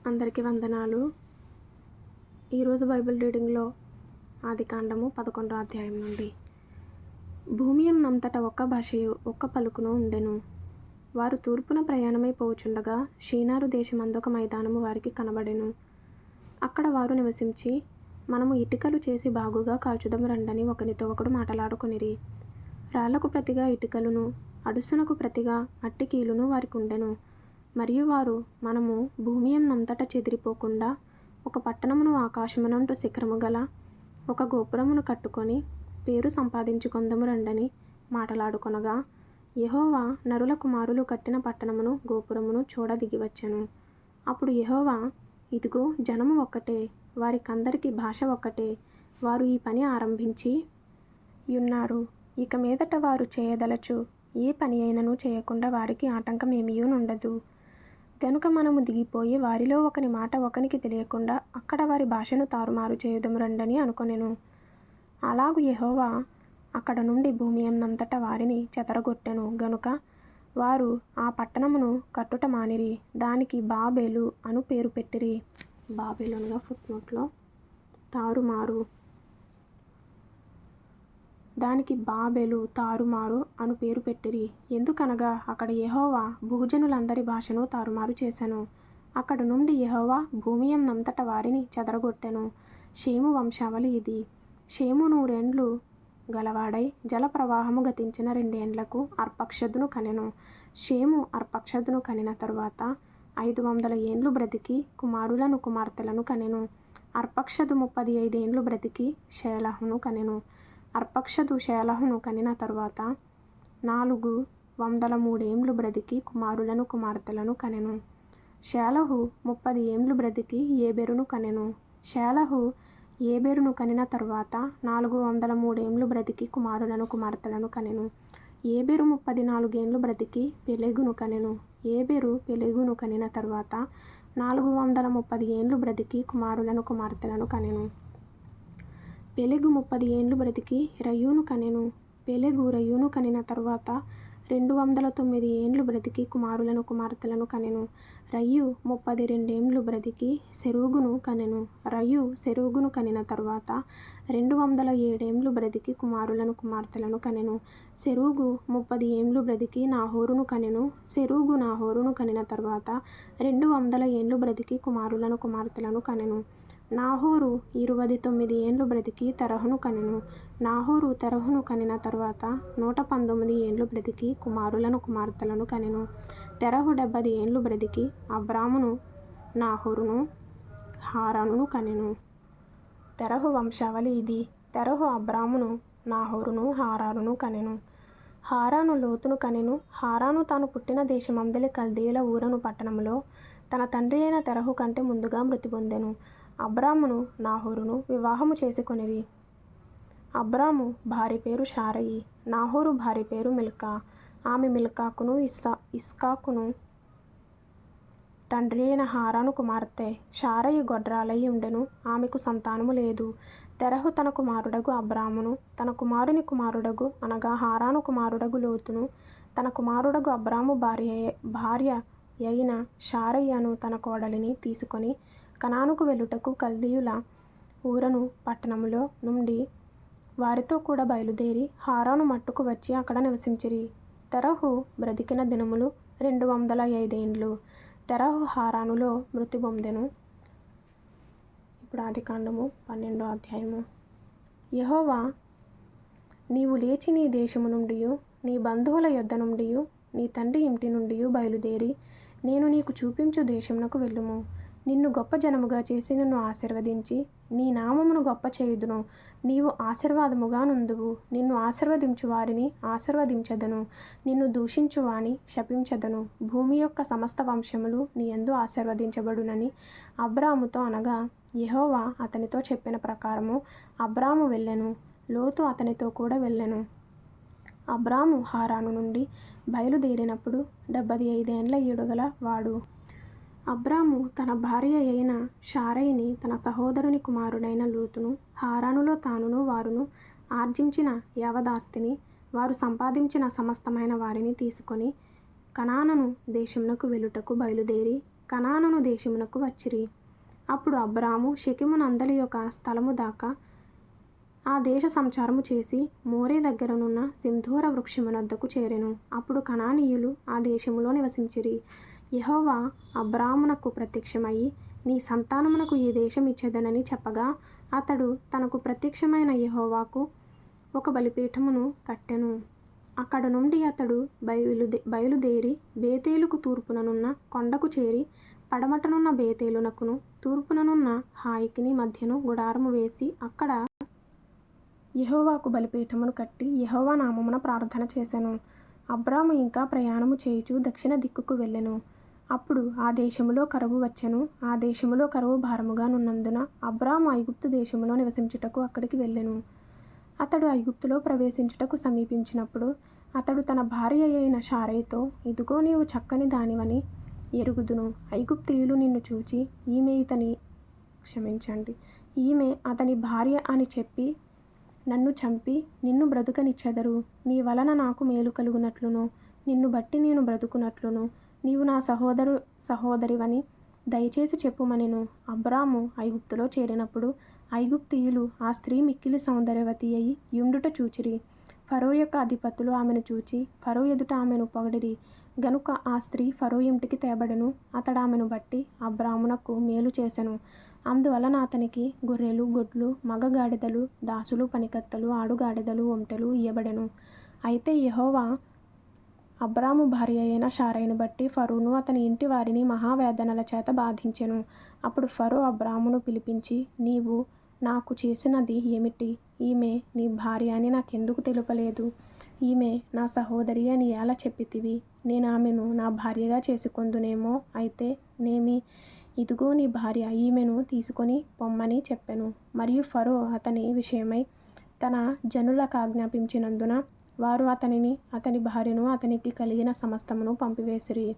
అందరికీ వందనాలు. ఈరోజు బైబిల్ రీడింగ్లో ఆదికాండము 11వ అధ్యాయం నుండి. భూమి యందంతట ఒక్క భాషయు ఒక్క పలుకును ఉండెను. వారు తూర్పున ప్రయాణమై పోవుచుండగా షీనారు దేశమందొక మైదానము వారికి కనబడెను. అక్కడ వారు నివసించి, మనము ఇటుకలు చేసి బాగుగా కాల్చుదము రండని ఒకనితో ఒకడు మాటలాడుకొనిరి. రాళ్లకు ప్రతిగా ఇటుకలును, అడుసునకు ప్రతిగా అట్టి కీలును వారికుండెను. మరియు వారు, మనము భూమి యందంతట చెదిరిపోకుండా ఒక పట్టణమును ఆకాశమునంటు శిఖరము గల ఒక గోపురమును కట్టుకొని పేరు సంపాదించుకొందము రండని మాటలాడుకొనగా, యెహోవా నరుల కుమారులు కట్టిన పట్టణమును గోపురమును చూడ దిగివచ్చెను. అప్పుడు యెహోవా, ఇదిగో జనము ఒక్కటే, వారికందరికి భాష ఒక్కటే, వారు ఈ పని ఆరంభించి యున్నారు. ఇక మీదట వారు చేయదలచు ఏ పని అయినను చేయకుండా వారికి ఆటంకం ఏమీయూ నుండదు. గనుక మనము దిగిపోయి వారిలో ఒకని మాట ఒకనికి తెలియకుండా అక్కడ వారి భాషను తారుమారు చేయుదము రండని అనుకొనెను. అలాగు యెహోవా అక్కడ నుండి భూమి యందంతట వారిని చెదరగొట్టెను గనుక వారు ఆ పట్టణమును కట్టుట మానిరి. దానికి బాబేలు అను పేరు పెట్టిరి. బాబేలు అనగా ఫుట్నోట్లో తారుమారు. దానికి బాబెలు తారుమారు అను పేరు పెట్టిరి. ఎందుకనగా అక్కడ యెహోవా భూజనులందరి భాషను తారుమారు చేసెను. అక్కడ నుండి యెహోవా భూమి యందంతట వారిని చెదరగొట్టెను. షేము వంశావళి ఇది. షేము 100 ఏండ్లు గలవాడై జల ప్రవాహము గతించిన 2 ఏండ్లకు అర్పక్షదును కనెను. షేము అర్పక్షదును కనిన తరువాత 500 ఏండ్లు బ్రతికి కుమారులను కుమార్తెలను కనెను. అర్పక్షదు 35 ఏండ్లు బ్రతికి షేలహును కనెను. అర్పక్షదు షేలహును కనిన తరువాత 403 ఏండ్లు బ్రతికి కుమారులను కుమార్తెలను కనెను. షేలహు 30 ఏండ్లు బ్రతికి ఏబెరును కనెను. షేలహు ఏబెరును కనిన తరువాత 403 ఏండ్లు బ్రతికి కుమారులను కుమార్తెలను కనెను. ఏబెరు 34 ఏండ్లు బ్రతికి పెలెగును కనెను. ఏబెరు పెలెగును కనిన తరువాత 430 ఏండ్లు బ్రతికి కుమారులను కుమార్తెలను కనెను. పెలెగు 30 ఏండ్లు బ్రతికి రయూను కనెను. పెలెగు రయూను కనిన తరువాత 209 ఏండ్లు బ్రతికి కుమారులను కుమార్తెలను కనెను. రయు 32 ఏండ్లు బ్రతికి సెరూగును కనెను. రయు సెరూగును కనిన తరువాత 207 ఏండ్లు బ్రతికి కుమారులను కుమార్తెలను కనెను. సెరూగు 30 ఏండ్లు బ్రతికి నాహోరును కనెను. సెరూగు నాహోరును కనిన తరువాత 200 ఏండ్లు బ్రతికి కుమారులను కుమార్తెలను కనెను. నాహోరు 29 ఏండ్లు బ్రతికి తెరహును కనెను. నాహోరు తెరహును కనిన తరువాత 119 ఏండ్లు బ్రతికి కుమారులను కుమార్తెలను కనెను. తెరహు 70 ఏండ్లు బ్రతికి అబ్రామును, నాహోరును, హారానును కనెను. తెరహు వంశావళి ఇది. తెరహు అబ్రామును, నాహోరును, హారానును కనెను. హారాను లోతును కనెను. హారాను తాను పుట్టిన దేశమందలి కల్దీయుల ఊరను పట్టణములో తన తండ్రి అయిన తెరహు కంటే ముందుగా మృతి పొందెను. అబ్రామును, నాహోరును వివాహము చేసుకొనిరి. అబ్రాము భార్య పేరు షారయి. నాహోరు భార్య పేరు మిల్కా. ఆమె మిల్కాకును ఇస్కాకును తండ్రి అయిన హారాను కుమార్తె. షారయి గొడ్రాలై ఉండెను. ఆమెకు సంతానము లేదు. తెరహు తన కుమారుడగు అబ్రామును, తన కుమారుని కుమారుడగు అనగా హారాను కుమారుడగు లోతును, తన కుమారుడగు అబ్రాము భార్య అయిన షారయి అను తన కోడలిని తీసుకొని కనానుకు వెళ్ళుటకు కల్దీయుల ఊరను పట్టణములో నుండి వారితో కూడా బయలుదేరి హారాను మట్టుకు వచ్చి అక్కడ నివసించిరి. తెరహు బ్రతికిన దినములు 205 ఏండ్లు. తెరహు హారానులో మృతి పొందెను. ఇప్పుడు ఆదికాండము 12వ అధ్యాయము. యెహోవా, నీవు లేచి నీ దేశము నుండియు నీ బంధువుల యొద్ద నుండియు నీ తండ్రి ఇంటి నుండియు బయలుదేరి నేను నీకు చూపించు దేశమునకు వెళ్ళుము. నిన్ను గొప్ప జనముగా చేసి నిన్ను ఆశీర్వదించి నీ నామమును గొప్ప చేయుదును. నీవు ఆశీర్వాదముగా నుందువు. నిన్ను ఆశీర్వదించు వారిని ఆశీర్వదించెదను. నిన్ను దూషించువాని శపించెదను. భూమి యొక్క సమస్త వంశములు నీ యందు ఆశీర్వదించబడునని అబ్రాముతో అనగా, యెహోవా అతనితో చెప్పిన ప్రకారము అబ్రాము వెళ్ళెను. లోతు అతనితో కూడా వెళ్ళెను. అబ్రాము హారాను నుండి బయలుదేరినప్పుడు 75 ఏండ్ల ఈడుగల వాడు. అబ్రాము తన భార్య అయిన షారయిని, తన సహోదరుని కుమారుడైన లోతును, హారానులో తానును వారును ఆర్జించిన యావదాస్తిని, వారు సంపాదించిన సమస్తమైన వారిని తీసుకొని కనాను దేశమునకు వెళ్ళుటకు బయలుదేరి కనాను దేశమునకు వచ్చిరి. అప్పుడు అబ్రాము షెకెము నందలి యొక్క స్థలము దాకా ఆ దేశ సంచారము చేసి మోరే దగ్గరనున్న సింధూర వృక్షమునద్దకు చేరెను. అప్పుడు కనానీయులు ఆ దేశములో నివసించిరి. యెహోవా అబ్రామునకు ప్రత్యక్షమై, నీ సంతానమునకు ఈ దేశం ఇచ్చేదనని చెప్పగా, అతడు తనకు ప్రత్యక్షమైన యెహోవాకు ఒక బలిపీఠమును కట్టెను. అక్కడ నుండి అతడు బయలుదేరి బేతేలుకు తూర్పుననున్న కొండకు చేరి, పడమటనున్న బేతేలునకును తూర్పుననున్న హాయికిని మధ్యను గుడారము వేసి అక్కడ యెహోవాకు బలిపీఠమును కట్టి యెహోవా నామమున ప్రార్థన చేసెను. అబ్రాము ఇంకా ప్రయాణము చేయుచు దక్షిణ దిక్కుకు వెళ్ళెను. అప్పుడు ఆ దేశములో కరువు వచ్చెను. ఆ దేశములో కరువు భారముగా నున్నందున అబ్రాము ఐగుప్తు దేశములో నివసించుటకు అక్కడికి వెళ్ళెను. అతడు ఐగుప్తులో ప్రవేశించుటకు సమీపించినప్పుడు అతడు తన భార్య అయిన శారైతో, ఇదిగో నీవు చక్కని దానివని ఎరుగుదును. ఐగుప్తీయులు నిన్ను చూచి ఈమె అతని భార్య అని చెప్పి నన్ను చంపి నిన్ను బ్రతుకనిచ్చెదరు. నీ వలన నాకు మేలు కలుగునట్లును నిన్ను బట్టి నేను బ్రతుకునట్లును నీవు నా సహోదరివని దయచేసి చెప్పుమనెను. అబ్రాము ఐగుప్తులో చేరినప్పుడు ఐగుప్తీయులు ఆ స్త్రీ మిక్కిలి సౌందర్యవతి అయి యుండుట చూచిరి. ఫరో యొక్క అధిపతులు ఆమెను చూచి ఫరో ఎదుట ఆమెను పొగడిరి. గనుక ఆ స్త్రీ ఫరో ఇంటికి తేబడెను. అతడు ఆమెను బట్టి అబ్రామునకు మేలు చేసెను. అందువలన అతనికి గొర్రెలు, గొడ్లు, మగ గాడిదలు, దాసులు, పనికత్తెలు, ఆడుగాడిదలు, ఒంటెలు ఇయ్యబడెను. అయితే యెహోవా అబ్రాము భార్య అయిన శారైను బట్టి ఫరోను అతని ఇంటి వారిని మహావేదనల చేత బాధించెను. అప్పుడు ఫరో అబ్రామును పిలిపించి, నీవు నాకు చేసినది ఏమిటి? ఈమె నీ భార్య అని నాకెందుకు తెలుపలేదు? ఈమె నా సహోదరి అని ఎలా చెప్పితివి? నేను ఆమెను నా భార్యగా చేసుకొందునేమో. అయితే నేమి, ఇదిగో నీ భార్య, ఈమెను తీసుకొని పొమ్మని చెప్పెను. మరియు ఫరో అతని విషయమై తన జనులకు ఆజ్ఞాపించినందున వారు అతనిని, అతని భార్యను, అతనికి కలిగిన సమస్తమును పంపివేసిరి.